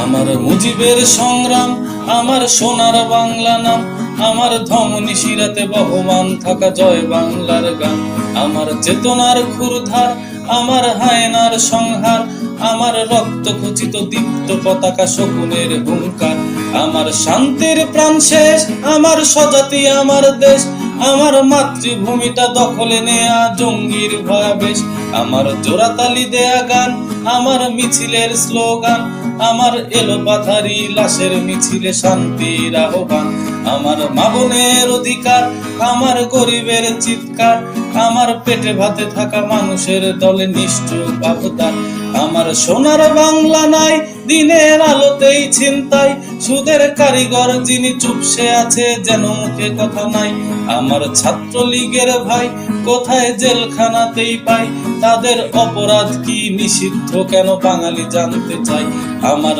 আমার মুজিবের সংগ্রাম, আমার সোনার বাংলা নাম, আমার ধমনী শিরাতে বহমান থাকা জয় বাংলার গান। আমার চেতনার ক্ষুরধার, আমার হায়নার সংহার, আমার রক্ত খচিত দীপ্ত পতাকা শকুনের হুঙ্কার। আমার শান্তির প্রাণ শেষ, আমার স্বজাতি আমার দেশ, আমার মাতৃভূমিটা দখলে নেয়া জঙ্গির ভয়াবেশ। আমার জোড়াতালি দেয়া গান, আমার মিছিলের স্লোগান, আমার এলো পাথারি লাশের মিছিলে শান্তির আহ্বান। আমার মা বোনের অধিকার, আমার গরিবের চিৎকার, আমার পেটে ভাতে থাকা মানুষের দলে নিষ্ঠুর আবদার। আমার সোনার বাংলা নাই দিনের আলোতেই ছিনতাই, সুদের কারিগর যিনি চুপসে আছে যেন মুখে কথা নাই। আমার ছাত্রলীগের ভাই কোথায় জেলখানাতেই পাই, তাদের অপরাধ কি নিষিদ্ধ কেন বাঙালি জানতে চাই। আমার